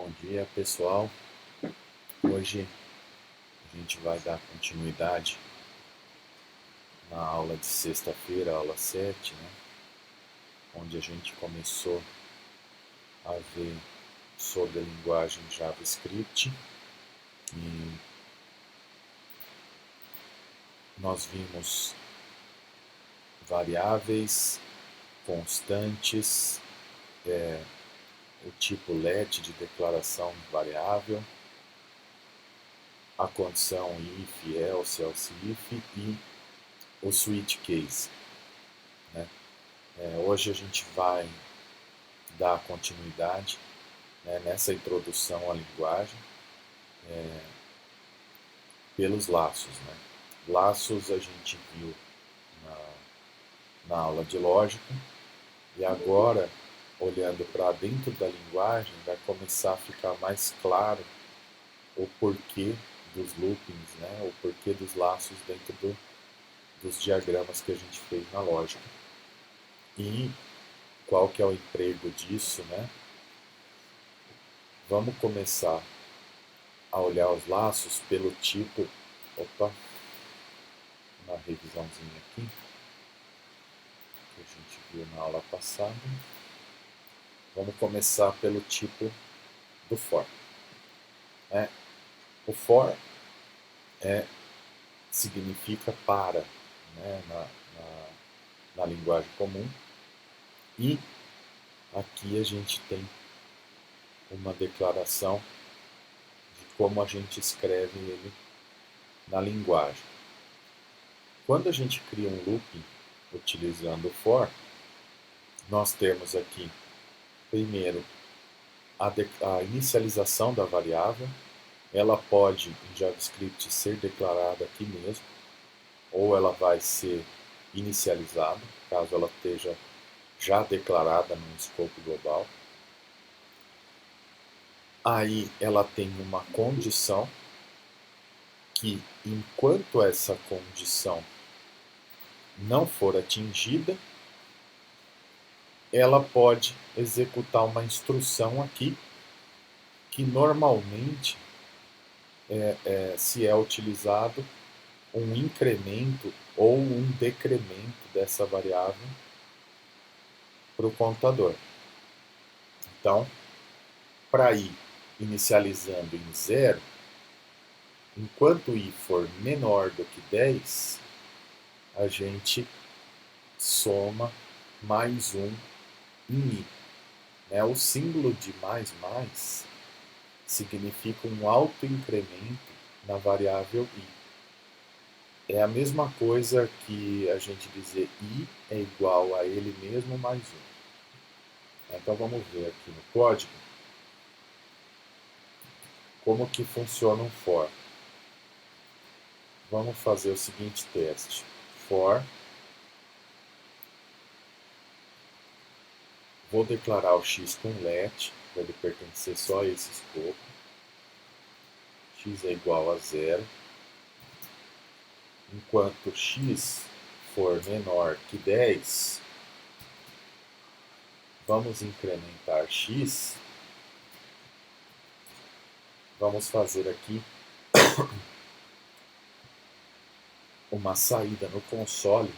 Bom dia, pessoal. Hoje a gente vai dar continuidade na aula de sexta-feira, aula 7, né? Onde a gente começou a ver sobre a linguagem JavaScript e nós vimos variáveis, constantes, o tipo let de declaração variável, a condição if, else, else if e o switch case, né? Hoje a gente vai dar continuidade, né, nessa introdução à linguagem pelos laços, né? Laços a gente viu na aula de lógica e agora, olhando para dentro da linguagem, vai começar a ficar mais claro o porquê dos loopings, né? O porquê dos laços dentro dos diagramas que a gente fez na lógica. E qual que é o emprego disso, né? Vamos começar a olhar os laços pelo tipo... Opa! Uma revisãozinha aqui, que a gente viu na aula passada. Vamos começar pelo tipo do for. O for significa para, né, na linguagem comum. E aqui a gente tem uma declaração de como a gente escreve ele na linguagem. Quando a gente cria um looping utilizando o for, nós temos aqui, primeiro, a inicialização da variável. Ela pode, em JavaScript, ser declarada aqui mesmo, ou ela vai ser inicializada, caso ela esteja já declarada num escopo global. Aí ela tem uma condição que, enquanto essa condição não for atingida, ela pode executar uma instrução aqui, que normalmente se é utilizado um incremento ou um decremento dessa variável para o computador. Então, para ir inicializando em 0, enquanto i for menor do que 10, a gente soma mais 1 em i. O símbolo de mais significa um alto incremento na variável i. É a mesma coisa que a gente dizer i é igual a ele mesmo mais 1. Então vamos ver aqui no código como que funciona um for. Vamos fazer o seguinte teste. For, vou declarar o x com let, para ele pertencer só a esse escopo. X é igual a 0. Enquanto x for menor que 10, vamos incrementar x. Vamos fazer aqui uma saída no console,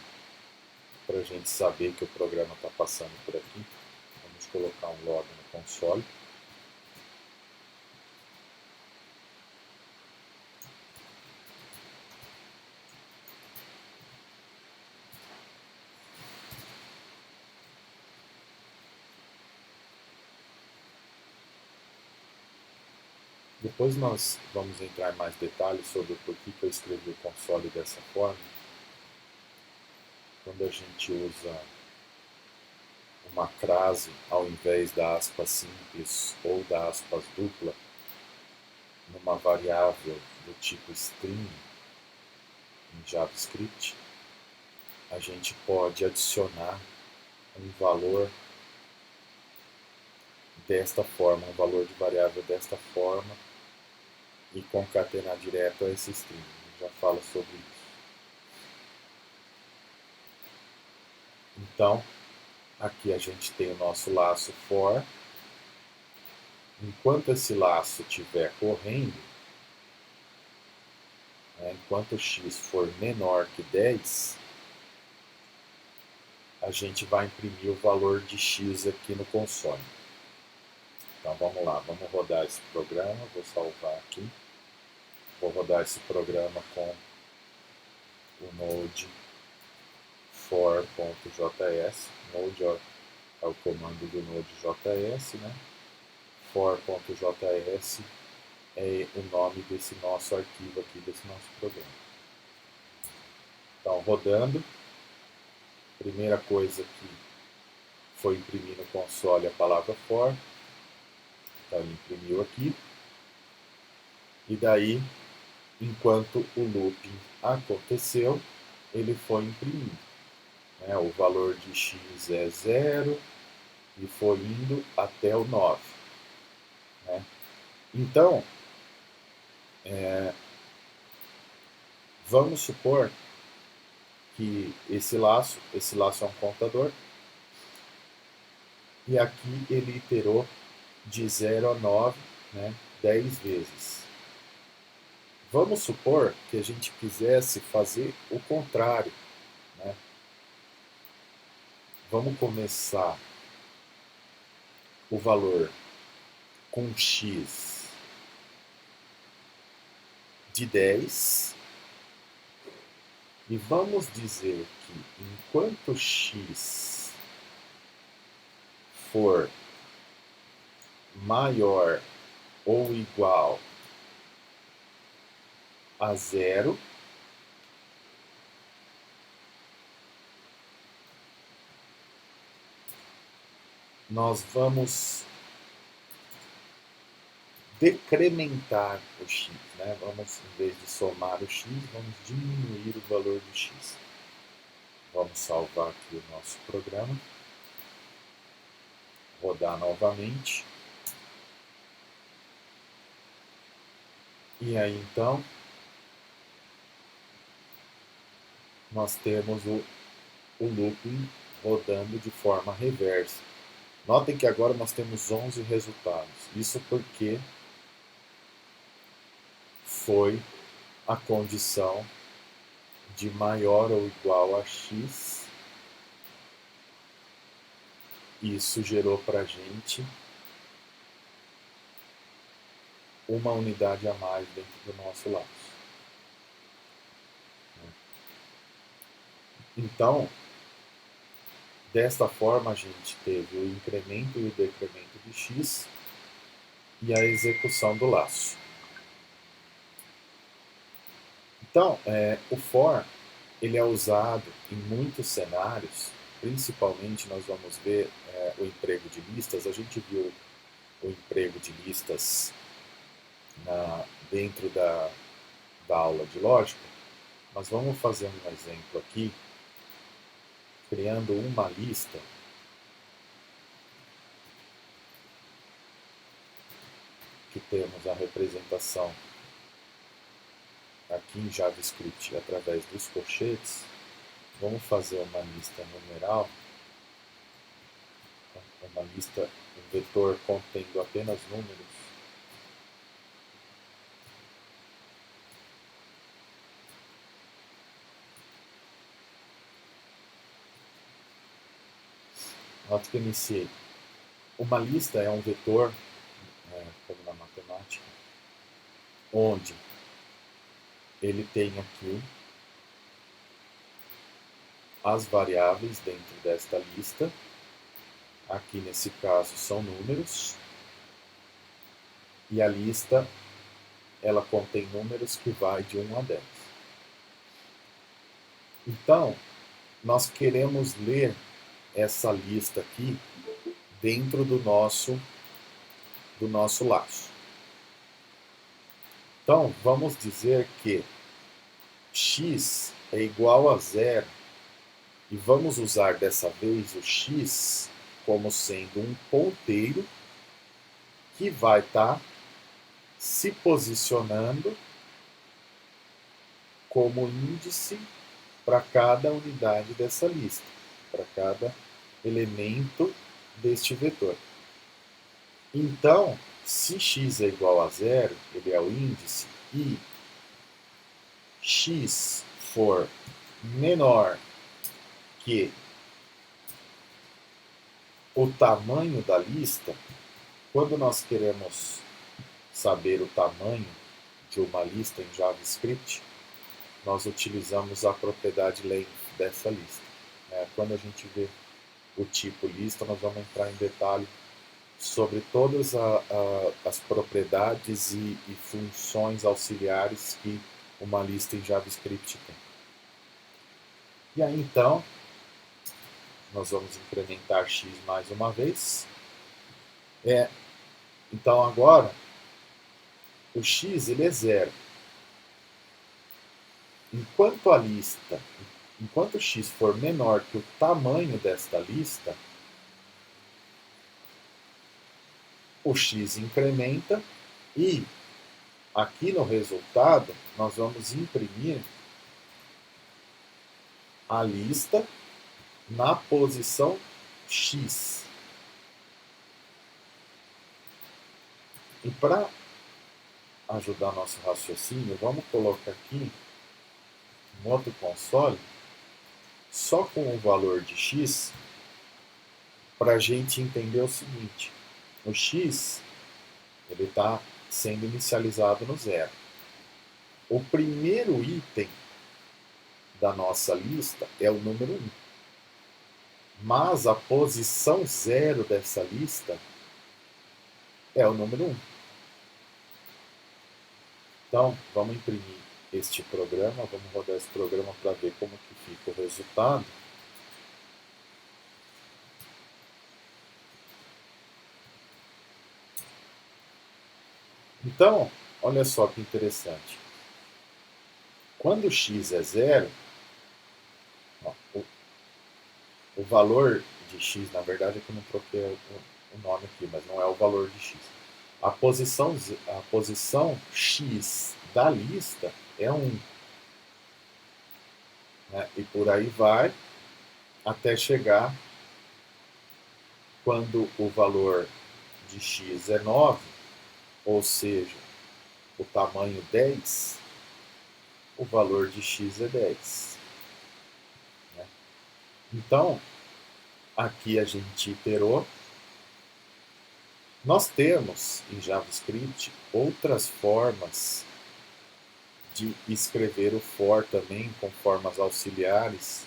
para a gente saber que o programa está passando por aqui. Vamos colocar um log no console. Depois nós vamos entrar em mais detalhes sobre por que eu escrevi o console dessa forma. Quando a gente usa uma crase ao invés da aspa simples ou da aspas dupla numa variável do tipo string em JavaScript, a gente pode adicionar um valor desta forma, um valor de variável desta forma e concatenar direto a esse string. Eu já falo sobre isso. Então, aqui a gente tem o nosso laço for, enquanto esse laço estiver correndo, enquanto x for menor que 10, a gente vai imprimir o valor de x aqui no console. Então vamos lá, vamos rodar esse programa, vou salvar aqui. Vou rodar esse programa com o node for.js. Node é o comando do node.js, né? For.js é o nome desse nosso arquivo aqui, desse nosso programa. Então, rodando, primeira coisa que foi imprimir no console a palavra for. Então, ele imprimiu aqui. E daí, enquanto o looping aconteceu, ele foi imprimindo. O valor de x é 0 e foi indo até o 9. Então, vamos supor que esse laço é um contador, e aqui ele iterou de 0 a 9, 10 vezes. Vamos supor que a gente quisesse fazer o contrário. Vamos começar o valor com x de 10 e vamos dizer que enquanto x for maior ou igual a 0, nós vamos decrementar o x, Vamos, em vez de somar o x, vamos diminuir o valor do x. Vamos salvar aqui o nosso programa, rodar novamente. E aí, então, nós temos o looping rodando de forma reversa. Notem que agora nós temos 11 resultados. Isso porque foi a condição de maior ou igual a x. Isso gerou para a gente uma unidade a mais dentro do nosso laço. Então, desta forma, a gente teve o incremento e o decremento de x e a execução do laço. Então, o for ele é usado em muitos cenários, principalmente nós vamos ver o emprego de listas. A gente viu o emprego de listas dentro da aula de lógica, mas vamos fazer um exemplo aqui, criando uma lista que temos a representação aqui em JavaScript através dos colchetes. Vamos fazer uma lista numeral, uma lista, um vetor contendo apenas números. Note que eu iniciei. Uma lista é um vetor, como na matemática, onde ele tem aqui as variáveis dentro desta lista. Aqui nesse caso são números. E a lista, ela contém números que vai de 1 a 10. Então, nós queremos ler essa lista aqui dentro do nosso laço. Então, vamos dizer que x é igual a 0 e vamos usar dessa vez o x como sendo um ponteiro que vai estar se posicionando como índice para cada unidade dessa lista, para cada elemento deste vetor. Então, se x é igual a zero, ele é o índice, e x for menor que o tamanho da lista, quando nós queremos saber o tamanho de uma lista em JavaScript, nós utilizamos a propriedade length dessa lista. Quando a gente vê o tipo lista, nós vamos entrar em detalhe sobre todas as propriedades e funções auxiliares que uma lista em JavaScript tem. E aí então, nós vamos incrementar x mais uma vez. Então agora, o x ele é zero. Enquanto x for menor que o tamanho desta lista, o x incrementa e aqui no resultado nós vamos imprimir a lista na posição x. E para ajudar nosso raciocínio, vamos colocar aqui um outro console só com o valor de x para a gente entender o seguinte: o x ele está sendo inicializado no zero. O primeiro item da nossa lista é o número 1. Mas a posição 0 dessa lista é o número 1. Então, vamos imprimir este programa, vamos rodar esse programa para ver como que fica o resultado. Então, olha só que interessante. Quando x é zero, o valor de x, na verdade é que eu não troquei o nome aqui, mas não é o valor de x. A posição x da lista é 1. E por aí vai até chegar quando o valor de x é 9, ou seja, o tamanho 10, o valor de x é 10. Então, aqui a gente iterou. Nós temos em JavaScript outras formas de escrever o for também, com formas auxiliares,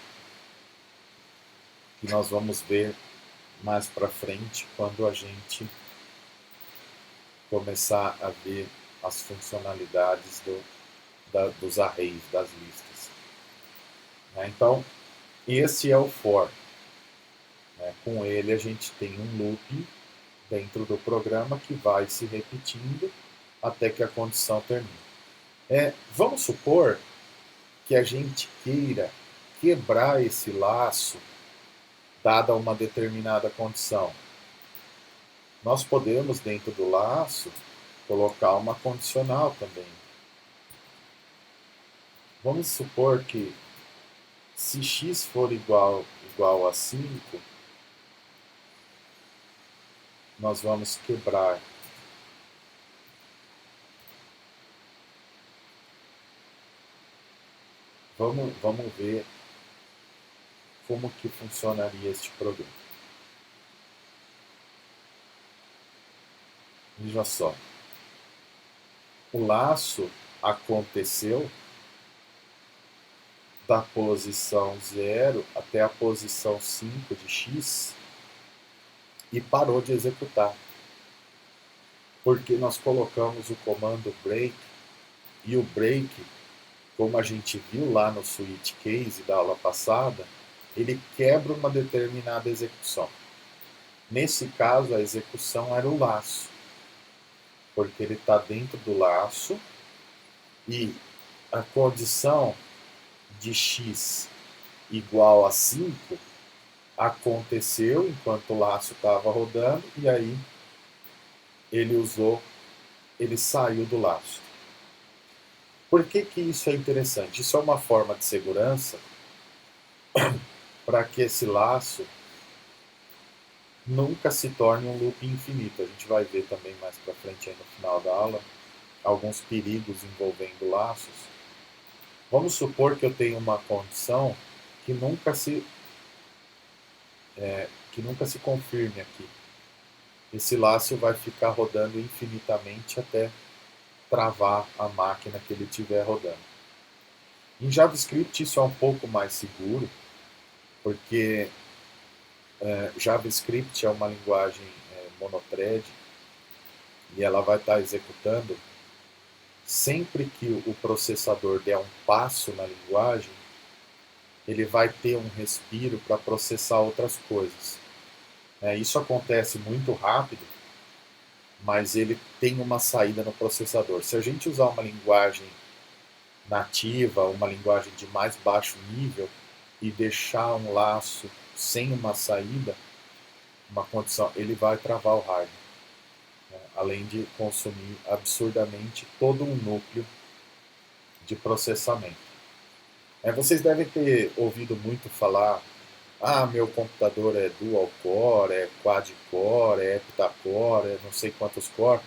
que nós vamos ver mais para frente quando a gente começar a ver as funcionalidades dos arrays, das listas. Então, esse é o for. Com ele a gente tem um loop dentro do programa que vai se repetindo até que a condição termine. Vamos supor que a gente queira quebrar esse laço dada uma determinada condição. Nós podemos, dentro do laço, colocar uma condicional também. Vamos supor que se x for igual a 5, nós vamos quebrar Vamos ver como que funcionaria este programa. Veja só. O laço aconteceu da posição 0 até a posição 5 de x e parou de executar. Porque nós colocamos o comando break, e o break, como a gente viu lá no switch case da aula passada, ele quebra uma determinada execução. Nesse caso, a execução era o laço, porque ele está dentro do laço e a condição de x igual a 5 aconteceu enquanto o laço estava rodando, e aí ele saiu do laço. Por que isso é interessante? Isso é uma forma de segurança para que esse laço nunca se torne um loop infinito. A gente vai ver também mais para frente aí no final da aula alguns perigos envolvendo laços. Vamos supor que eu tenho uma condição que nunca se confirme aqui. Esse laço vai ficar rodando infinitamente até travar a máquina que ele estiver rodando. Em JavaScript isso é um pouco mais seguro, porque JavaScript é uma linguagem monothread e ela vai estar executando sempre que o processador der um passo na linguagem, ele vai ter um respiro para processar outras coisas. Isso acontece muito rápido, mas ele tem uma saída no processador. Se a gente usar uma linguagem nativa, uma linguagem de mais baixo nível, e deixar um laço sem uma saída, uma condição, ele vai travar o hardware, além de consumir absurdamente todo um núcleo de processamento. Vocês devem ter ouvido muito falar: meu computador é dual core, é quad core, é heptacore, é não sei quantos core.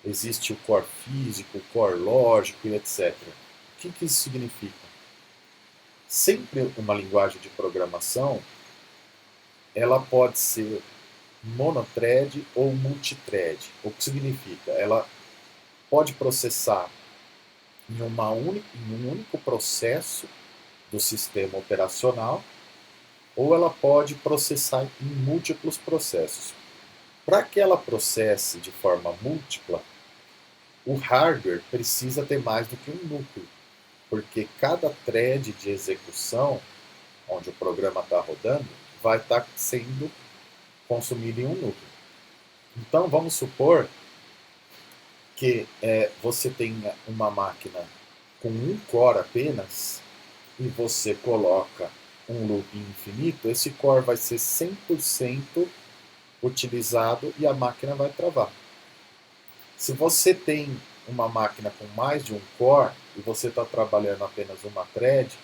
Existe o core físico, o core lógico e etc. O que isso significa? Sempre uma linguagem de programação, ela pode ser monothread ou multithread. O que significa? Ela pode processar em um único processo do sistema operacional, ou ela pode processar em múltiplos processos. Para que ela processe de forma múltipla, o hardware precisa ter mais do que um núcleo, porque cada thread de execução, onde o programa está rodando, vai estar sendo consumido em um núcleo. Então, vamos supor que você tenha uma máquina com um core apenas e você coloca um loop infinito, esse core vai ser 100% utilizado e a máquina vai travar. Se você tem uma máquina com mais de um core e você está trabalhando apenas uma thread,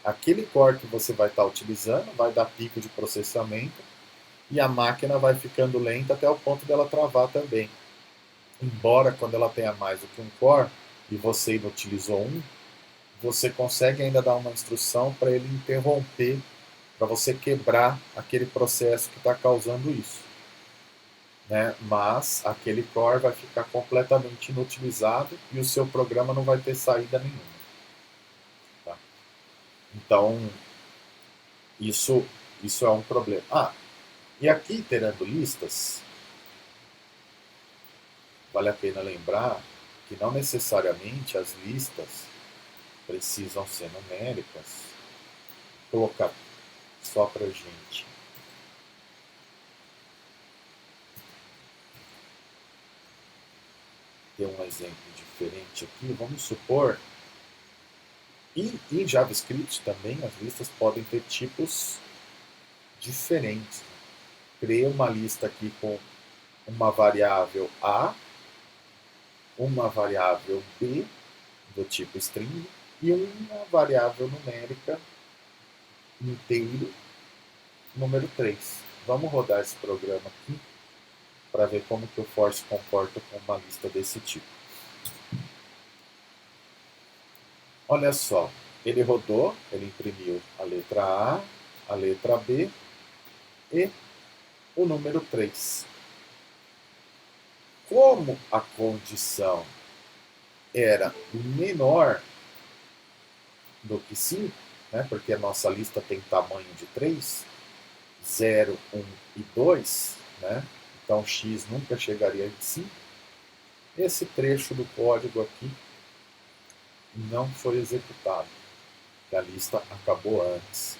aquele core que você vai estar utilizando vai dar pico de processamento e a máquina vai ficando lenta até o ponto dela travar também. Embora quando ela tenha mais do que um core e você inutilizou um, você consegue ainda dar uma instrução para ele interromper, para você quebrar aquele processo que está causando isso. Mas aquele core vai ficar completamente inutilizado e o seu programa não vai ter saída nenhuma. Tá? Então, isso é um problema. E aqui, iterando listas, vale a pena lembrar que não necessariamente as listas precisam ser numéricas. Vou colocar só para gente ter um exemplo diferente aqui. Vamos supor, e em JavaScript também as listas podem ter tipos diferentes. Criei uma lista aqui com uma variável A, uma variável B, do tipo string, e uma variável numérica inteiro, número 3. Vamos rodar esse programa aqui para ver como que o for se comporta com uma lista desse tipo. Olha só, ele rodou, ele imprimiu a letra A, a letra B e o número 3. Como a condição era menor do que 5, porque a nossa lista tem tamanho de 3, 0, 1 e 2, então x nunca chegaria em 5, esse trecho do código aqui não foi executado, porque a lista acabou antes.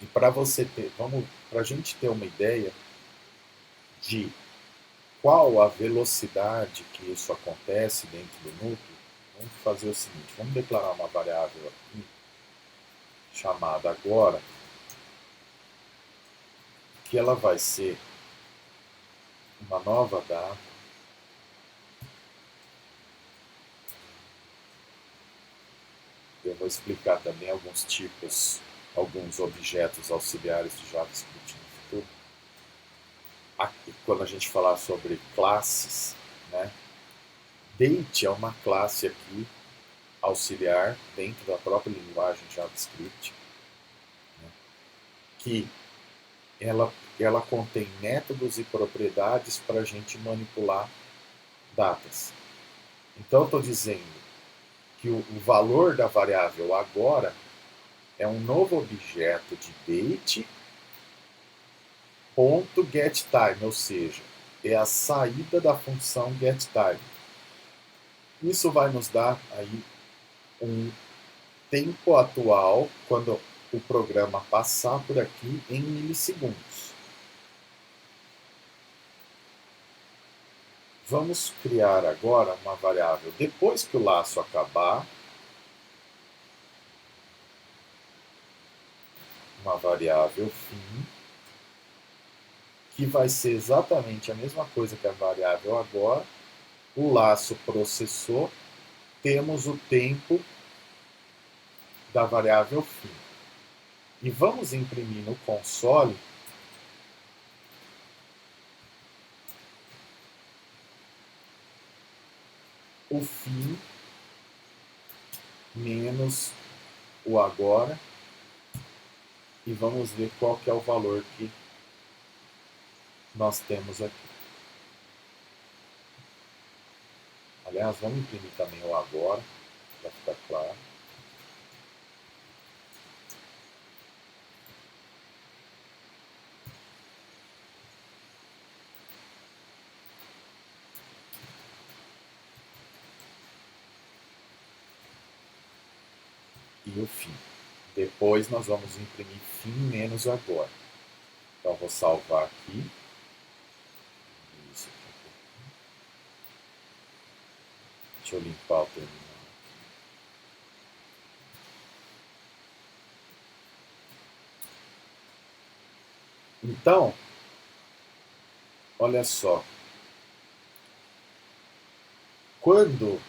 E para a gente ter uma ideia de qual a velocidade que isso acontece dentro do núcleo, vamos fazer o seguinte: vamos declarar uma variável aqui chamada agora, que ela vai ser uma nova data. Eu vou explicar também alguns tipos alguns objetos auxiliares de JavaScript no futuro. Aqui, quando a gente falar sobre classes, né, date é uma classe aqui auxiliar dentro da própria linguagem JavaScript, né, que ela contém métodos e propriedades para a gente manipular datas. Então, eu estou dizendo que o valor da variável agora é um novo objeto de date.getTime, ou seja, é a saída da função getTime. Isso vai nos dar aí um tempo atual quando o programa passar por aqui em milissegundos. Vamos criar agora uma variável depois que o laço acabar, uma variável fim, que vai ser exatamente a mesma coisa que a variável agora. O laço processou, temos o tempo da variável fim. E vamos imprimir no console o fim menos o agora e vamos ver qual que é o valor que nós temos aqui. Aliás, vamos imprimir também o agora, para ficar claro. E o fim. Depois nós vamos imprimir fim menos agora. Então vou salvar aqui. Isso aqui. Deixa eu limpar o terminal. Então, olha só. Quando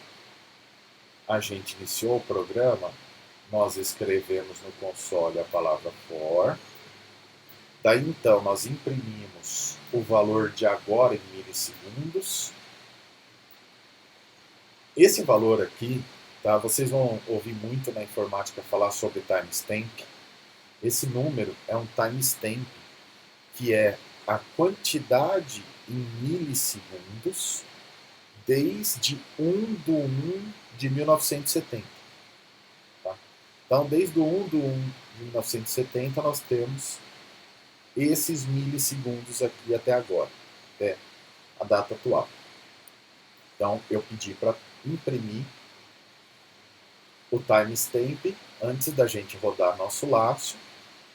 a gente iniciou o programa, nós escrevemos no console a palavra for. Daí então nós imprimimos o valor de agora em milissegundos. Esse valor aqui, tá? Vocês vão ouvir muito na informática falar sobre timestamp. Esse número é um timestamp, que é a quantidade em milissegundos desde 1/1/1970. Tá? Então, desde o 1/1/1970, nós temos esses milissegundos aqui até agora, até a data atual. Então, eu pedi para imprimir o timestamp antes da gente rodar nosso laço.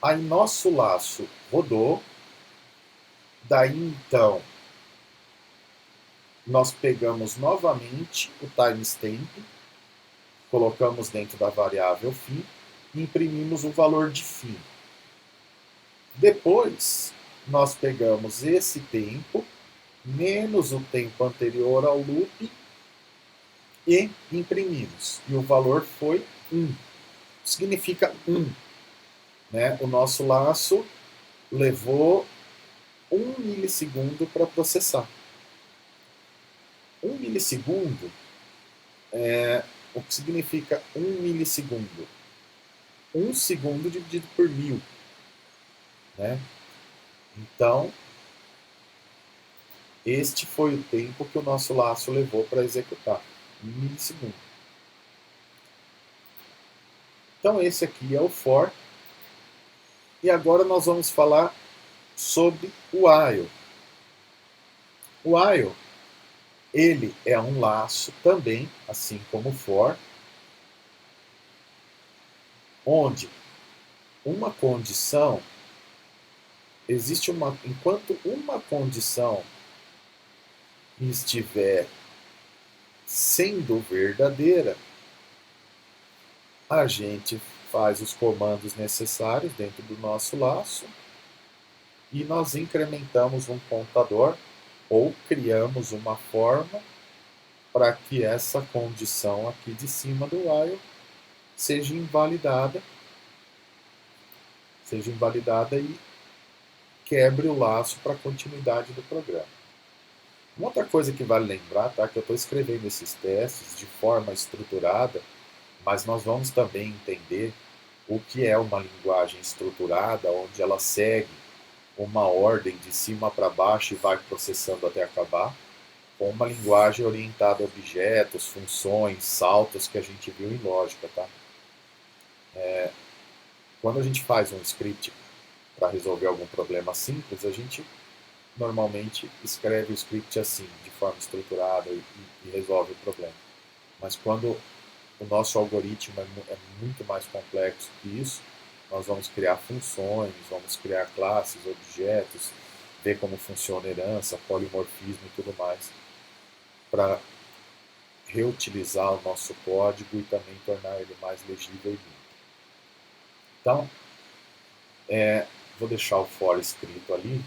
Aí, nosso laço rodou. Daí, então, nós pegamos novamente o timestamp, colocamos dentro da variável fim e imprimimos o valor de fim. Depois, nós pegamos esse tempo, menos o tempo anterior ao loop, e imprimimos. E o valor foi 1. Significa 1. Né? O nosso laço levou 1 milissegundo para processar. 1 milissegundo o que significa 1 milissegundo? 1 segundo dividido por 1000. Né? Então, este foi o tempo que o nosso laço levou para executar. 1 milissegundo. Então, esse aqui é o for. E agora nós vamos falar sobre o while. O while, ele é um laço também, assim como o for, onde uma condição existe enquanto uma condição estiver sendo verdadeira, a gente faz os comandos necessários dentro do nosso laço e nós incrementamos um contador ou criamos uma forma para que essa condição aqui de cima do while seja invalidada seja invalidada e quebre o laço para a continuidade do programa. Uma outra coisa que vale lembrar, tá, que eu estou escrevendo esses testes de forma estruturada, mas nós vamos também entender o que é uma linguagem estruturada, onde ela segue uma ordem de cima para baixo e vai processando até acabar, com uma linguagem orientada a objetos, funções, saltos que a gente viu em lógica. Tá? Quando a gente faz um script para resolver algum problema simples, a gente normalmente escreve o script assim, de forma estruturada e resolve o problema. Mas quando o nosso algoritmo é muito mais complexo que isso, nós vamos criar funções, vamos criar classes, objetos, ver como funciona a herança, polimorfismo e tudo mais, para reutilizar o nosso código e também tornar ele mais legível e limpo. Então, vou deixar o for escrito ali,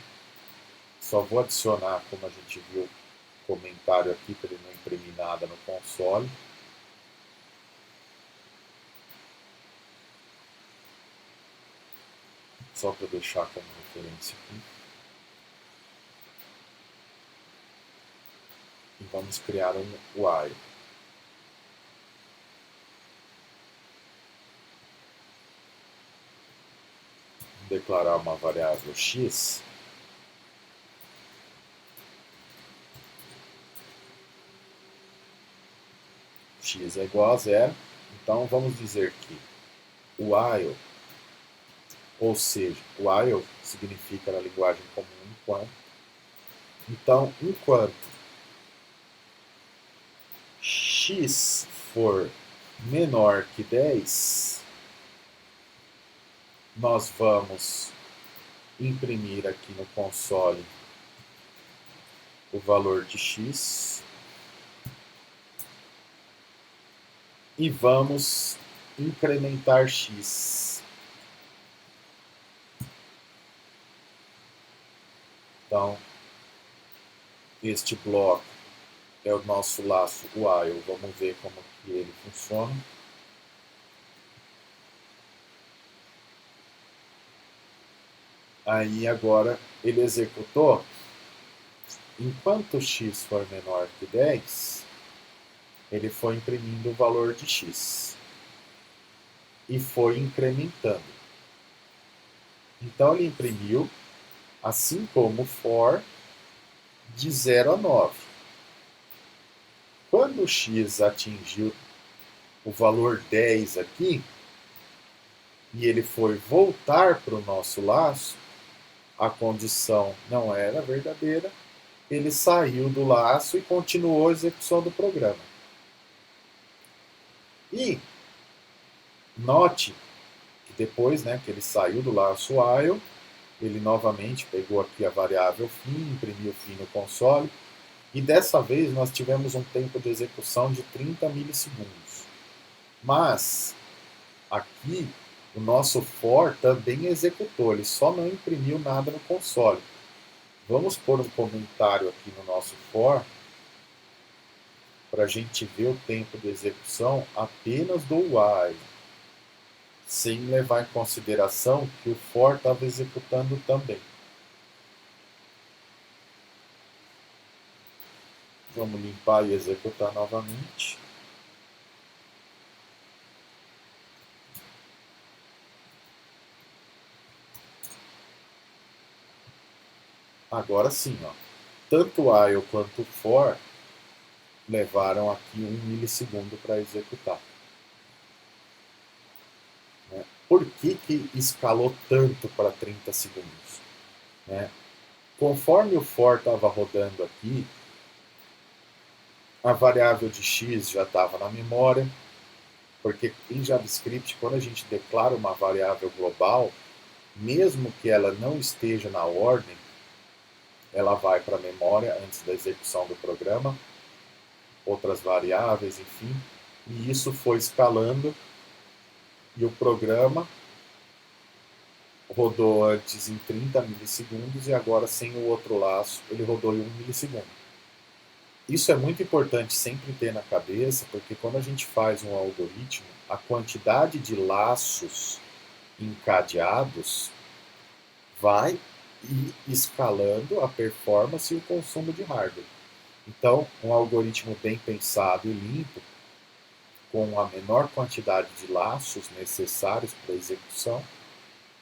só vou adicionar, como a gente viu, comentário aqui para ele não imprimir nada no console. Só para deixar como referência aqui. E vamos criar um while. Declarar uma variável x. X é igual a zero. Então vamos dizer que o while, ou seja, while significa na linguagem comum enquanto. Então, enquanto x for menor que 10, nós vamos imprimir aqui no console o valor de x e vamos incrementar x. Então, este bloco é o nosso laço while. Vamos ver como que ele funciona. Aí agora ele executou. Enquanto x for menor que 10, ele foi imprimindo o valor de x. E foi incrementando. Então ele imprimiu, assim como for, de 0 a 9. Quando o x atingiu o valor 10 aqui, e ele foi voltar para o nosso laço, a condição não era verdadeira, ele saiu do laço e continuou a execução do programa. E note que depois, que ele saiu do laço while, ele novamente pegou aqui a variável fim, imprimiu fim no console, e dessa vez nós tivemos um tempo de execução de 30 milissegundos. Mas aqui o nosso for também executou, ele só não imprimiu nada no console. Vamos pôr um comentário aqui no nosso for para a gente ver o tempo de execução apenas do while, sem levar em consideração que o for estava executando também. Vamos limpar e executar novamente. Agora sim, ó. Tanto o while quanto o for levaram aqui 1 milissegundo para executar. Por que escalou tanto para 30 segundos? Conforme o for estava rodando aqui, a variável de x já estava na memória, porque em JavaScript, quando a gente declara uma variável global, mesmo que ela não esteja na ordem, ela vai para a memória antes da execução do programa, outras variáveis, enfim, e isso foi escalando, e o programa rodou antes em 30 milissegundos e agora sem o outro laço ele rodou em 1 milissegundo. Isso é muito importante sempre ter na cabeça, porque quando a gente faz um algoritmo, a quantidade de laços encadeados, vai ir escalando a performance e o consumo de hardware. Então, um algoritmo bem pensado e limpo, com a menor quantidade de laços necessários para a execução,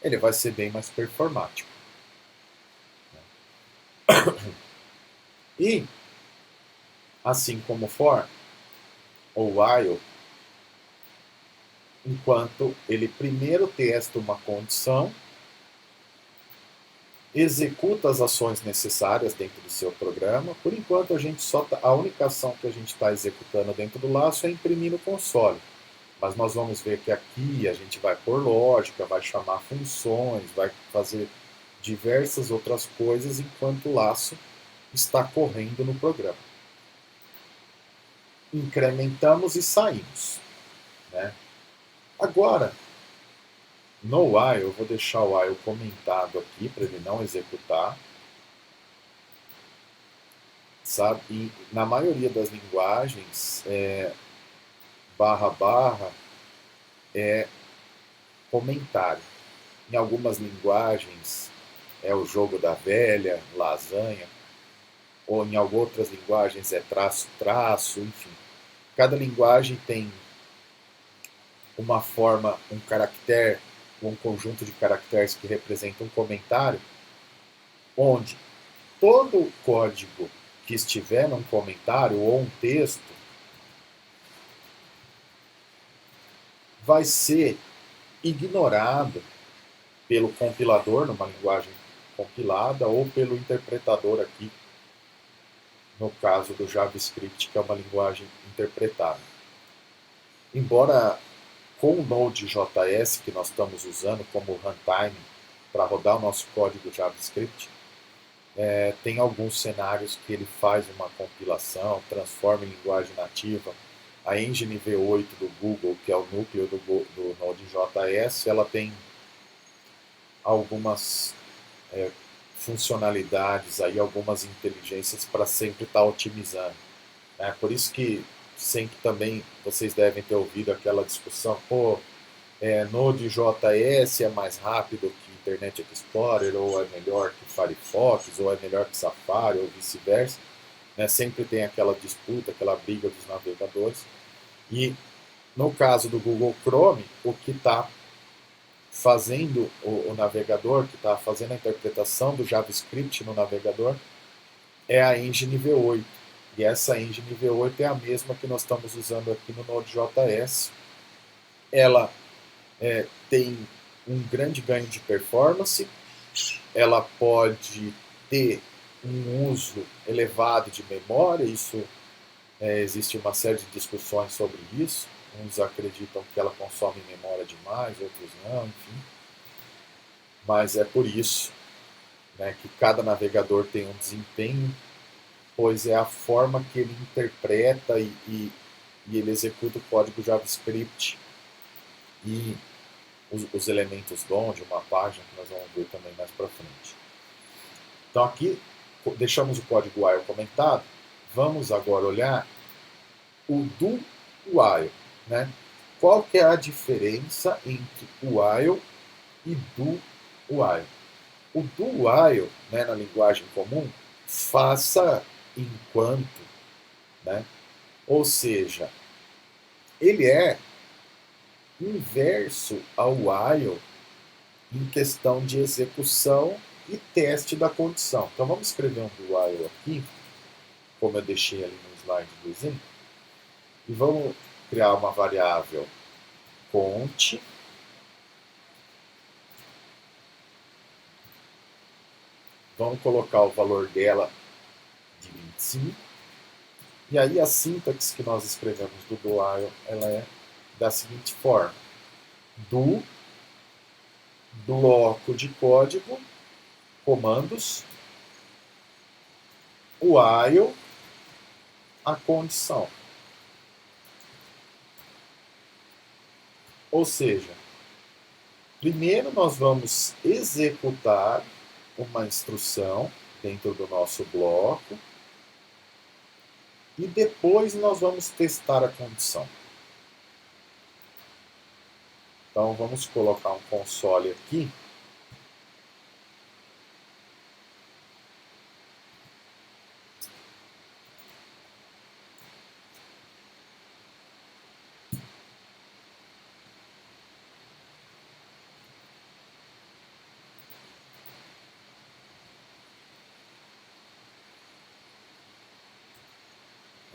ele vai ser bem mais performático. E, assim como for, o while, enquanto ele primeiro testa uma condição, executa as ações necessárias dentro do seu programa. Por enquanto, a única ação que a gente está executando dentro do laço é imprimir no console. Mas nós vamos ver que aqui a gente vai pôr lógica, vai chamar funções, vai fazer diversas outras coisas enquanto o laço está correndo no programa. Incrementamos e saímos, né? Agora, no while, eu vou deixar o while comentado aqui para ele não executar. Sabe? E na maioria das linguagens, barra barra é comentário. Em algumas linguagens é o jogo da velha, lasanha, ou em outras linguagens é traço, traço, enfim. Cada linguagem tem uma forma, um caractere, um conjunto de caracteres que representa um comentário, onde todo código que estiver num comentário ou um texto vai ser ignorado pelo compilador, numa linguagem compilada, ou pelo interpretador aqui, no caso do JavaScript, que é uma linguagem interpretada. Embora com o Node.js que nós estamos usando como runtime para rodar o nosso código JavaScript, tem alguns cenários que ele faz uma compilação, transforma em linguagem nativa. A Engine V8 do Google, que é o núcleo do Node.js, ela tem algumas funcionalidades, aí, algumas inteligências para sempre estar otimizando. Por isso que sempre também vocês devem ter ouvido aquela discussão, Node.js é mais rápido que Internet Explorer, ou é melhor que Firefox, ou é melhor que Safari, ou vice-versa. Sempre tem aquela disputa, aquela briga dos navegadores. E no caso do Google Chrome, o que está fazendo o navegador, que está fazendo a interpretação do JavaScript no navegador, é a Engine V8. E essa Engine V8 é a mesma que nós estamos usando aqui no Node.js. Ela tem um grande ganho de performance, ela pode ter um uso elevado de memória, existe uma série de discussões sobre isso. Uns acreditam que ela consome memória demais, outros não, enfim. Mas é por isso, que cada navegador tem um desempenho, pois é a forma que ele interpreta e ele executa o código JavaScript e os elementos DOM de uma página, que nós vamos ver também mais para frente. Então aqui deixamos o código while comentado. Vamos agora olhar o do while. Qual que é a diferença entre o while e do while? O do while, na linguagem comum, faça enquanto, ou seja, ele é inverso ao while em questão de execução e teste da condição. Então vamos escrever um do while aqui, como eu deixei ali no slide do exemplo, e vamos criar uma variável cont, vamos colocar o valor dela de 25, e aí a sintaxe que nós escrevemos do while, ela é da seguinte forma: do bloco de código, comandos, while, a condição. Ou seja, primeiro nós vamos executar uma instrução dentro do nosso bloco e depois nós vamos testar a condição. Então vamos colocar um console aqui.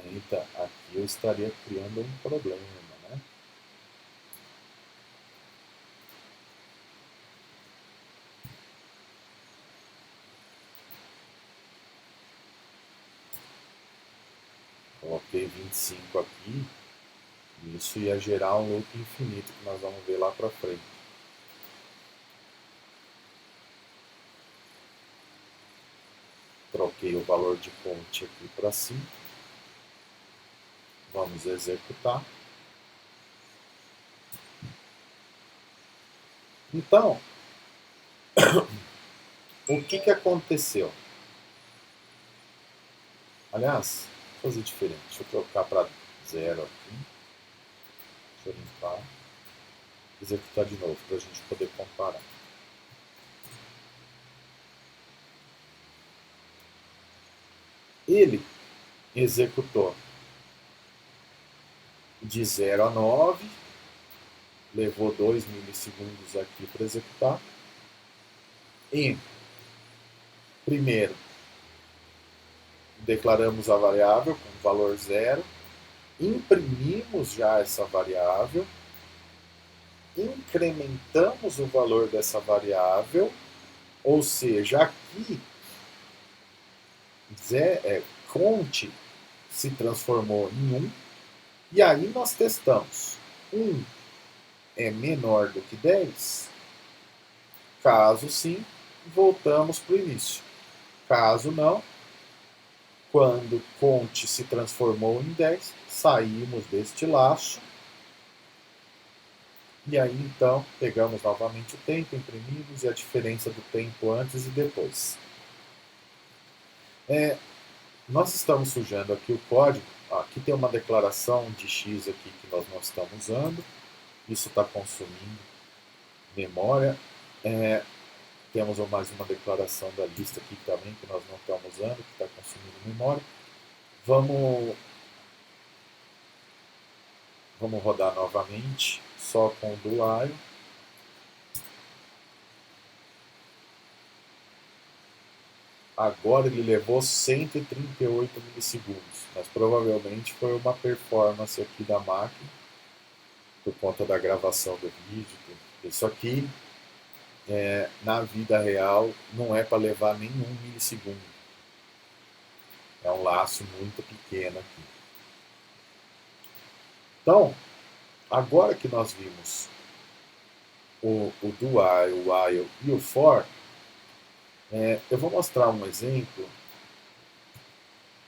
Eita, aqui eu estaria criando um problema, né? Coloquei 25 aqui, e isso ia gerar um loop infinito, que nós vamos ver lá para frente. Troquei o valor de count aqui para 5. Vamos executar. Então, o que aconteceu? Aliás, vou fazer diferente. Deixa eu trocar para 0 aqui. Deixa eu limpar. Executar de novo, para a gente poder comparar. Ele executou de 0 a 9, levou 2 milissegundos aqui para executar. E, primeiro, declaramos a variável com valor 0, imprimimos já essa variável, incrementamos o valor dessa variável, ou seja, aqui count se transformou em 1, e aí nós testamos. 1 é menor do que 10? Caso sim, voltamos para o início. Caso não, quando count se transformou em 10, saímos deste laço. E aí então pegamos novamente o tempo, imprimimos e a diferença do tempo antes e depois. Nós estamos sujando aqui o código. Aqui tem uma declaração de x aqui que nós não estamos usando. Isso está consumindo memória. Temos mais uma declaração da lista aqui também que nós não estamos usando, que está consumindo memória. Vamos rodar novamente, só com o do while. Agora ele levou 138 milissegundos, mas provavelmente foi uma performance aqui da máquina, por conta da gravação do vídeo. Isso aqui, na vida real, não é para levar nenhum milissegundo. É um laço muito pequeno aqui. Então, agora que nós vimos o do while, o while e o for, eu vou mostrar um exemplo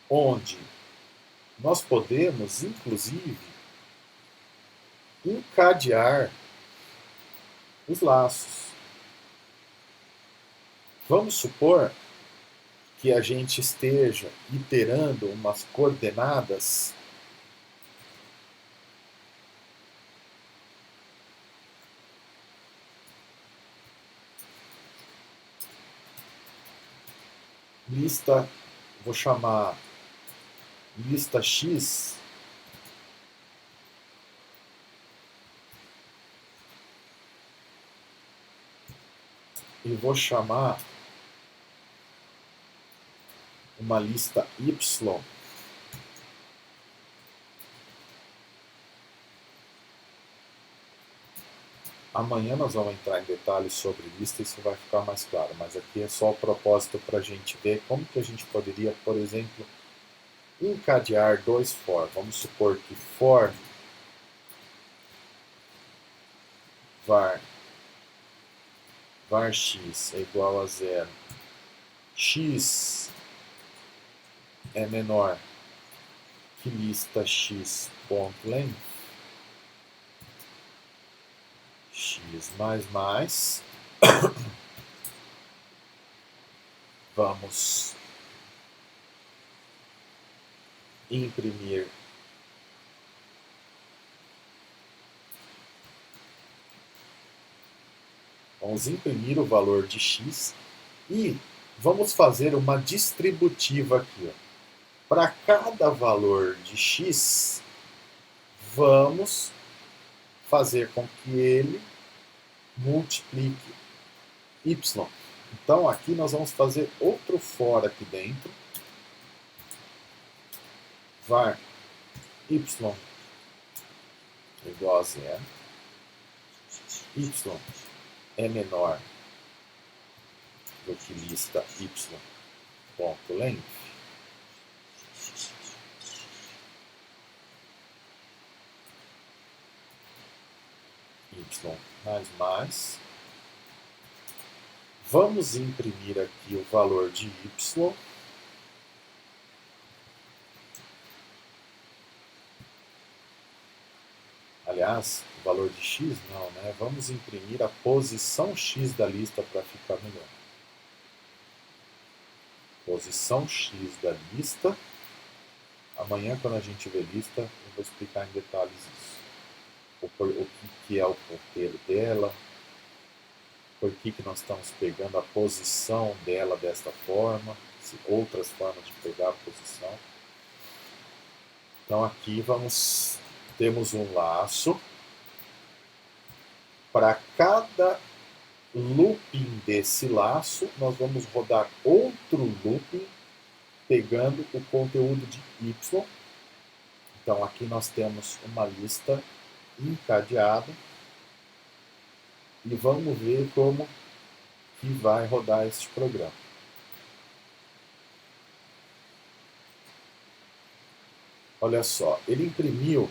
onde nós podemos, inclusive, encadear os laços. Vamos supor que a gente esteja iterando umas coordenadas lista, vou chamar lista X, e vou chamar uma lista Y. Amanhã nós vamos entrar em detalhes sobre lista e isso vai ficar mais claro, mas aqui é só o propósito para a gente ver como que a gente poderia, por exemplo, encadear dois for. Vamos supor que for var x é igual a 0, x é menor que lista x.length, x mais, vamos imprimir Vamos imprimir o valor de x e vamos fazer uma distributiva aqui. Para cada valor de x, vamos fazer com que ele multiplique y. Então aqui nós vamos fazer outro for aqui dentro. Var y igual a zero. Y é menor do que lista y.length. Y mais. Vamos imprimir aqui o valor de y. Aliás, o valor de x não, né? Vamos imprimir a posição x da lista para ficar melhor. Posição x da lista. Amanhã, quando a gente ver lista, eu vou explicar em detalhes isso. O que é o ponteiro dela, por que nós estamos pegando a posição dela desta forma, outras formas de pegar a posição. Então aqui temos um laço. Para cada looping desse laço, nós vamos rodar outro looping pegando o conteúdo de y. Então aqui nós temos uma lista encadeada e vamos ver como que vai rodar este programa. Olha só, ele imprimiu.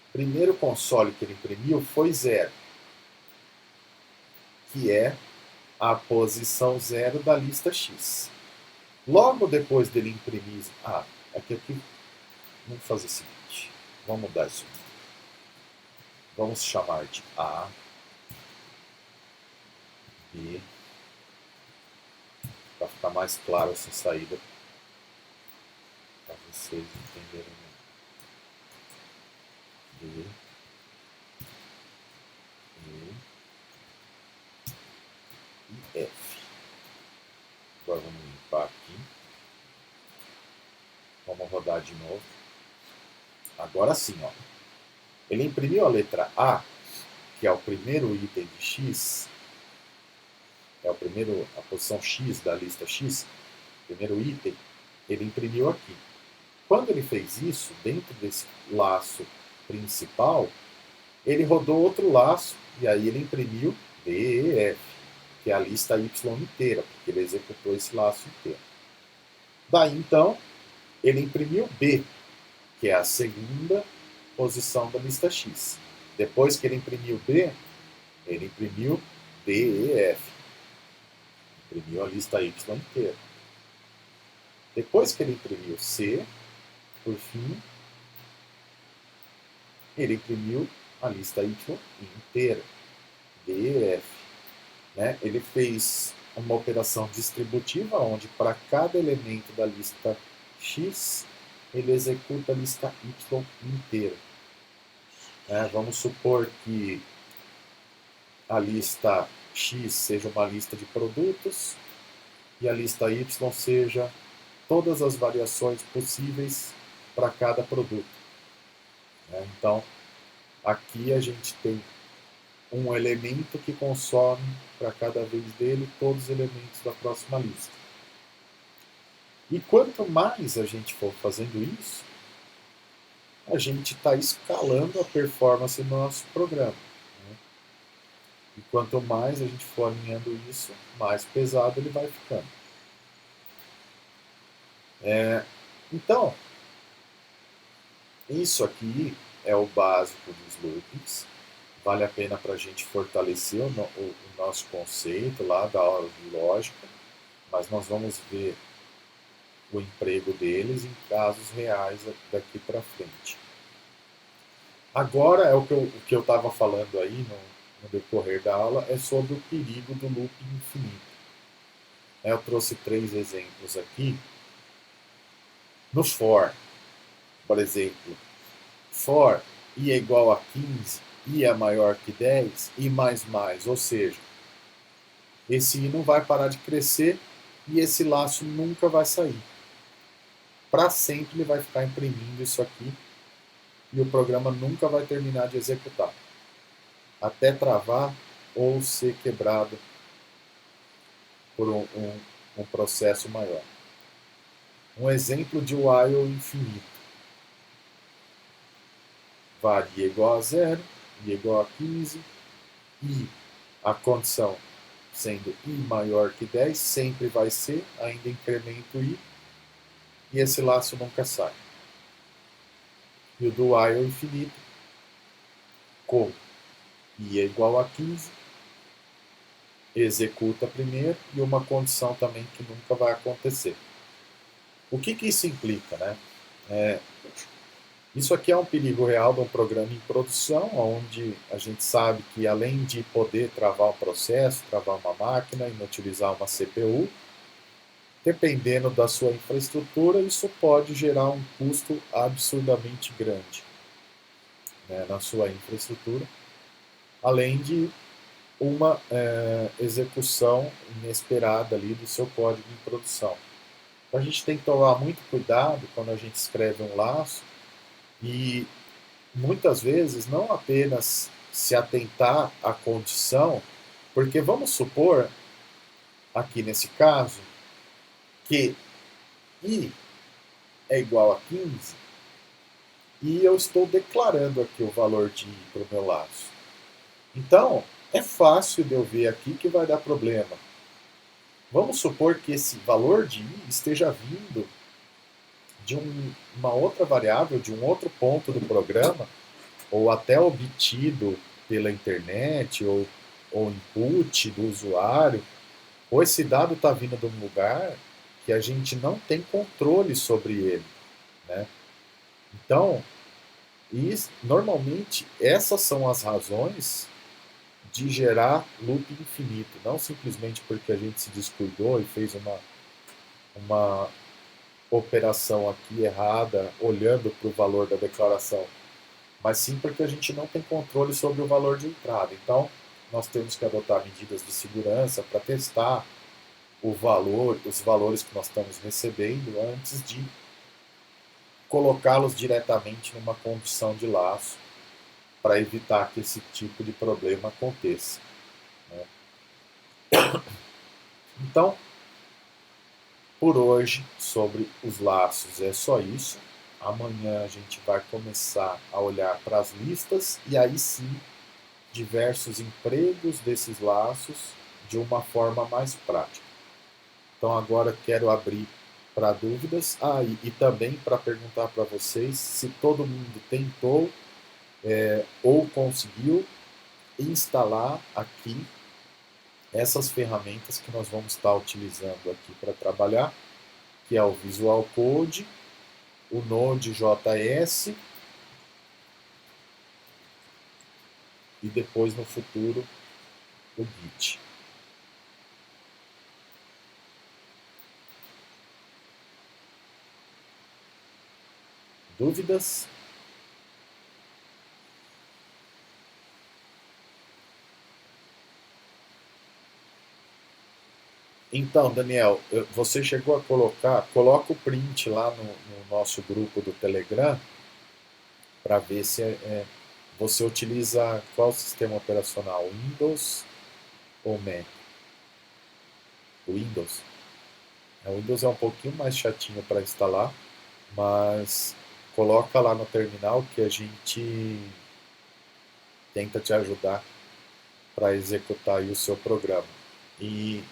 O primeiro console que ele imprimiu foi 0, que é a posição 0 da lista X. Logo depois dele imprimir... aqui, vamos fazer o seguinte, vamos mudar isso aqui. Vamos chamar de A, B, para ficar mais claro essa saída, para vocês entenderem. B, E e F. Agora vamos limpar aqui. Vamos rodar de novo. Agora sim, ó. Ele imprimiu a letra A, que é o primeiro item de X, é a posição X da lista X, primeiro item, ele imprimiu aqui. Quando ele fez isso, dentro desse laço principal, ele rodou outro laço e aí ele imprimiu D, E, F, que é a lista Y inteira, porque ele executou esse laço inteiro. Daí então, ele imprimiu B, que é a segunda posição da lista X. Depois que ele imprimiu B, ele imprimiu D, E, F. Imprimiu a lista Y inteira. Depois que ele imprimiu C, por fim, ele imprimiu a lista Y inteira, D, E, F. Né? Ele fez uma operação distributiva, onde para cada elemento da lista X, ele executa a lista Y inteira. Vamos supor que a lista X seja uma lista de produtos e a lista Y seja todas as variações possíveis para cada produto. Então, aqui a gente tem um elemento que consome para cada vez dele todos os elementos da próxima lista. E quanto mais a gente for fazendo isso, a gente está escalando a performance do nosso programa. E quanto mais a gente for alinhando isso, mais pesado ele vai ficando. Então, isso aqui é o básico dos loopings. Vale a pena para a gente fortalecer o nosso conceito lá da aula de lógica, mas nós vamos ver o emprego deles em casos reais daqui para frente. Agora, o que eu estava falando aí no decorrer da aula, é sobre o perigo do looping infinito. Eu trouxe 3 exemplos aqui. No for, por exemplo, for i é igual a 15, i é maior que 10, i mais mais, ou seja, esse i não vai parar de crescer e esse laço nunca vai sair. Para sempre ele vai ficar imprimindo isso aqui e o programa nunca vai terminar de executar, até travar ou ser quebrado por um processo maior. Um exemplo de while infinito. Var i igual a 0, i igual a 15, e a condição sendo i maior que 10, sempre vai ser, ainda incremento i, e esse laço nunca sai. E o do while infinito, com i é igual a 15, executa primeiro, e uma condição também que nunca vai acontecer. O que isso implica, né? Isso aqui é um perigo real de um programa em produção, onde a gente sabe que além de poder travar um processo, travar uma máquina, inutilizar uma CPU, dependendo da sua infraestrutura, isso pode gerar um custo absurdamente grande, né, na sua infraestrutura, além de uma execução inesperada ali do seu código em produção. Então a gente tem que tomar muito cuidado quando a gente escreve um laço e muitas vezes não apenas se atentar à condição, porque vamos supor, aqui nesse caso, que i é igual a 15 e eu estou declarando aqui o valor de i para o meu laço. Então, é fácil de eu ver aqui que vai dar problema. Vamos supor que esse valor de i esteja vindo de uma outra variável, de um outro ponto do programa, ou até obtido pela internet, ou input do usuário, ou esse dado está vindo de um lugar que a gente não tem controle sobre ele, né? Então, normalmente, essas são as razões de gerar loop infinito, não simplesmente porque a gente se descuidou e fez uma operação aqui errada, olhando para o valor da declaração, mas sim porque a gente não tem controle sobre o valor de entrada. Então, nós temos que adotar medidas de segurança para testar os valores que nós estamos recebendo antes de colocá-los diretamente numa condição de laço para evitar que esse tipo de problema aconteça, né? Então, por hoje, sobre os laços é só isso. Amanhã a gente vai começar a olhar para as listas e aí sim diversos empregos desses laços de uma forma mais prática. Então agora quero abrir para dúvidas. E também para perguntar para vocês se todo mundo tentou ou conseguiu instalar aqui essas ferramentas que nós vamos estar utilizando aqui para trabalhar, que é o Visual Code, o Node.js e depois no futuro o Git. Dúvidas? Então, Daniel, você chegou a coloca o print lá no nosso grupo do Telegram para ver se você utiliza qual sistema operacional, Windows ou Mac? O Windows. O Windows é um pouquinho mais chatinho para instalar, mas coloca lá no terminal que a gente tenta te ajudar para executar aí o seu programa. E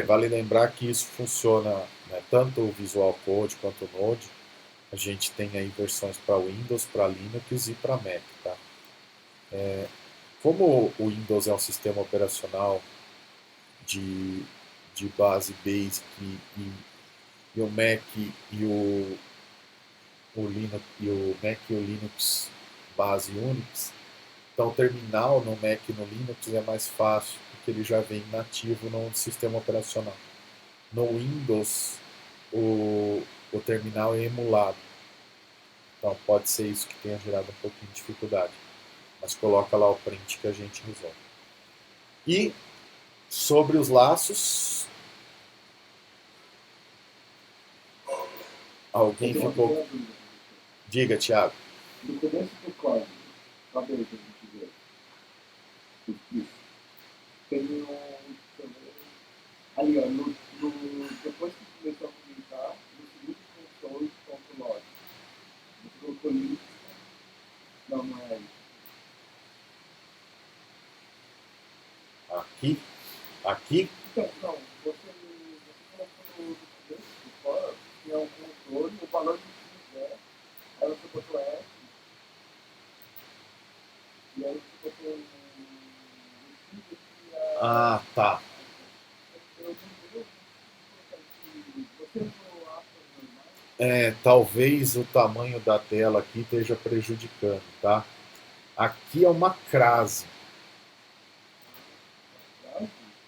vale lembrar que isso funciona, né, tanto o Visual Code quanto o Node. A gente tem aí versões para Windows, para Linux e para Mac, tá? Como o Windows é um sistema operacional de, de base Basic e o Mac o Linux e o Mac e o Linux base Unix, então o terminal no Mac e no Linux é mais fácil, porque ele já vem nativo no sistema operacional. No Windows, o terminal é emulado. Então pode ser isso que tenha gerado um pouquinho de dificuldade. mas coloca lá o print que a gente resolve. E sobre os laços, alguém ficou... Diga, Thiago. No começo do código, acabei de a gente ver isso. Tem também. Ali, ó, depois que começou a comentar, no segundo console.log, você colocou lista. Não, não é isso. Aqui? Então, não, você colocou no começo do fora, que é um controle, o valor que quiser, aí você botou F, e aí você botou o Ah, tá. Talvez o tamanho da tela aqui esteja prejudicando, tá? Aqui é uma crase.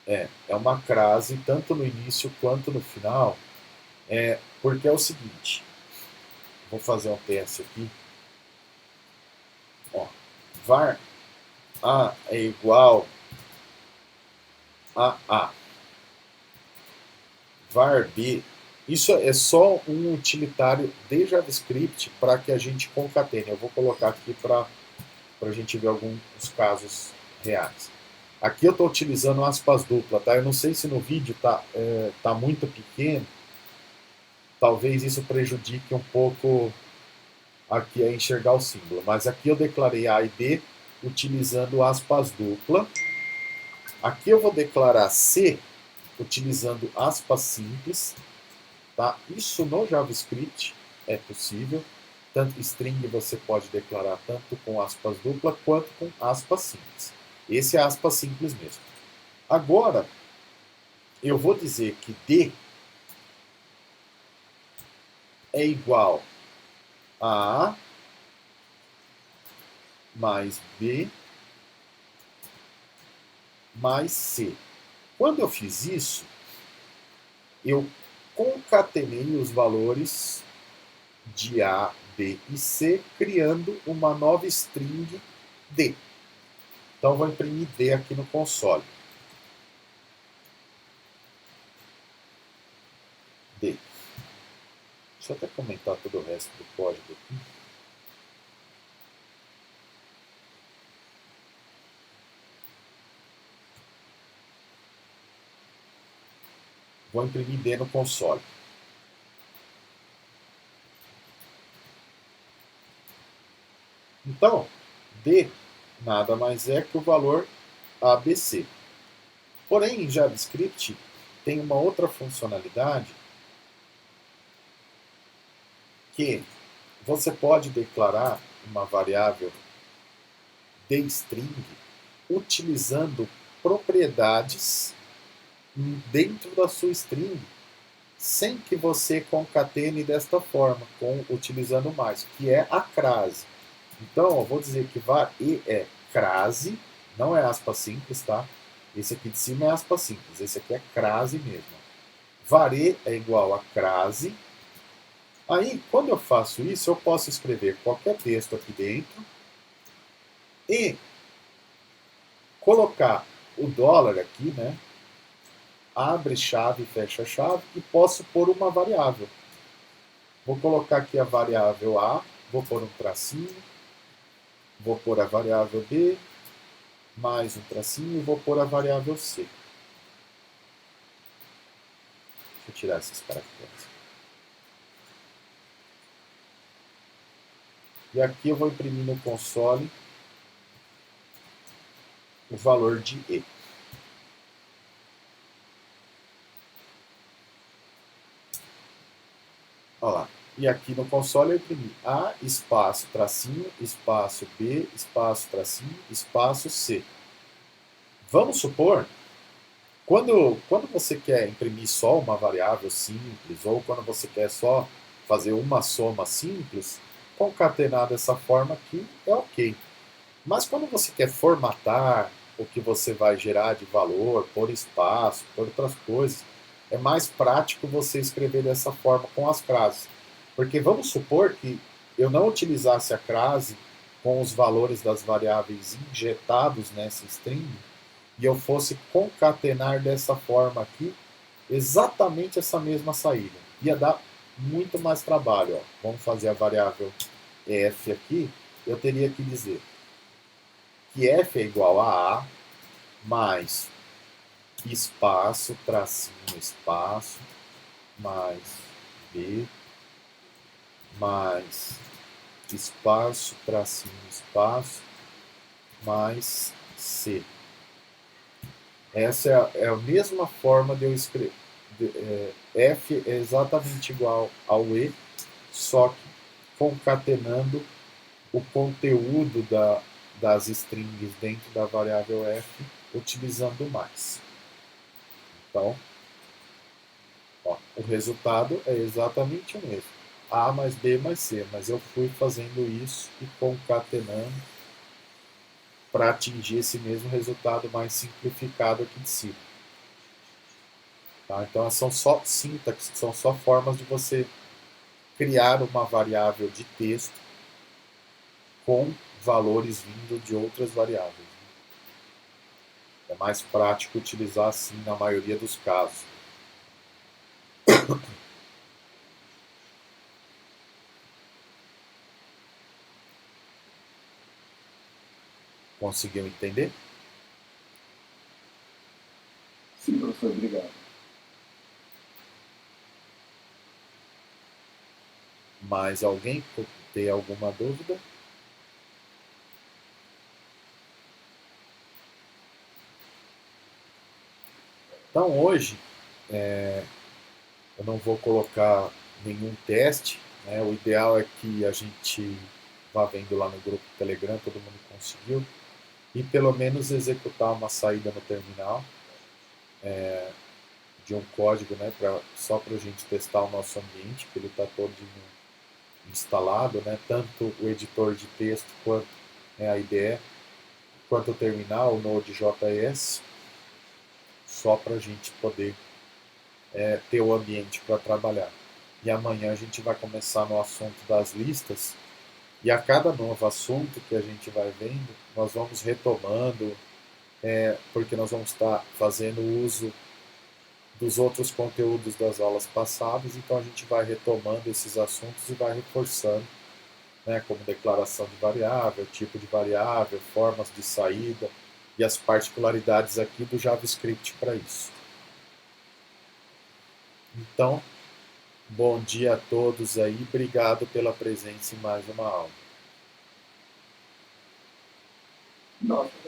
É uma crase, tanto no início quanto no final, porque é o seguinte, vou fazer um teste aqui. Ó, var A é igual a A. Var B, isso é só um utilitário de JavaScript para que a gente concatene. Eu vou colocar aqui para a gente ver alguns casos reais. Aqui eu estou utilizando aspas dupla, tá? Eu não sei se no vídeo tá muito pequeno, talvez isso prejudique um pouco aqui a enxergar o símbolo, mas aqui eu declarei A e B utilizando aspas dupla. Aqui eu vou declarar C utilizando aspas simples, tá? Isso no JavaScript é possível. Tanto string você pode declarar tanto com aspas dupla quanto com aspas simples. Esse é aspas simples mesmo. Agora, eu vou dizer que D é igual a A mais B mais C. Quando eu fiz isso, eu concatenei os valores de A, B e C, criando uma nova string D. Então, vou imprimir D aqui no console. D. Deixa eu até comentar todo o resto do código aqui. Vou imprimir D no console. Então, D nada mais é que o valor ABC. Porém, em JavaScript tem uma outra funcionalidade que você pode declarar uma variável dString utilizando propriedades dentro da sua string, sem que você concatene desta forma, utilizando mais, que é a crase. Então, eu vou dizer que var e é crase, não é aspas simples, tá? Esse aqui de cima é aspas simples, esse aqui é crase mesmo. Var e é igual a crase. Aí, quando eu faço isso, eu posso escrever qualquer texto aqui dentro e colocar o dólar aqui, né? Abre chave, fecha chave, e posso pôr uma variável. Vou colocar aqui a variável A, vou pôr um tracinho, vou pôr a variável B, mais um tracinho, e vou pôr a variável C. Deixa eu tirar esses caracteres. E aqui eu vou imprimir no console o valor de E. Olha lá. E aqui no console eu imprimi A, espaço, tracinho, espaço B, espaço, tracinho, espaço C. Vamos supor, quando você quer imprimir só uma variável simples, ou quando você quer só fazer uma soma simples, concatenar dessa forma aqui é ok. Mas quando você quer formatar o que você vai gerar de valor, por espaço, por outras coisas, é mais prático você escrever dessa forma com as crases. Porque vamos supor que eu não utilizasse a crase com os valores das variáveis injetados nessa string, e eu fosse concatenar dessa forma aqui, exatamente essa mesma saída. Ia dar muito mais trabalho. Ó. Vamos fazer a variável f aqui. Eu teria que dizer que f é igual a mais espaço, tracinho, espaço, mais b, mais espaço, tracinho, espaço, mais c. Essa é a mesma forma de eu escrever. F é exatamente igual ao E, só que concatenando o conteúdo das strings dentro da variável F, utilizando mais. Então, ó, o resultado é exatamente o mesmo. A mais B mais C, mas eu fui fazendo isso e concatenando para atingir esse mesmo resultado mais simplificado aqui de cima. Tá? Então, são só sintaxes, são só formas de você criar uma variável de texto com valores vindo de outras variáveis. É mais prático utilizar assim na maioria dos casos. Conseguiu entender? Sim, professor, obrigado. Mais alguém tem alguma dúvida? Então hoje eu não vou colocar nenhum teste, né? O ideal é que a gente vá vendo lá no grupo do Telegram, todo mundo conseguiu, e pelo menos executar uma saída no terminal de um código, né? Só para a gente testar o nosso ambiente, que ele está todo instalado, né? Tanto o editor de texto quanto a IDE, quanto o terminal, o Node.js, só para a gente poder ter o ambiente para trabalhar. E amanhã a gente vai começar no assunto das listas, e a cada novo assunto que a gente vai vendo, nós vamos retomando, porque nós vamos estar fazendo uso dos outros conteúdos das aulas passadas, então a gente vai retomando esses assuntos e vai reforçando, né, como declaração de variável, tipo de variável, formas de saída e as particularidades aqui do JavaScript para isso. Então, bom dia a todos aí, obrigado pela presença em mais uma aula. Nossa.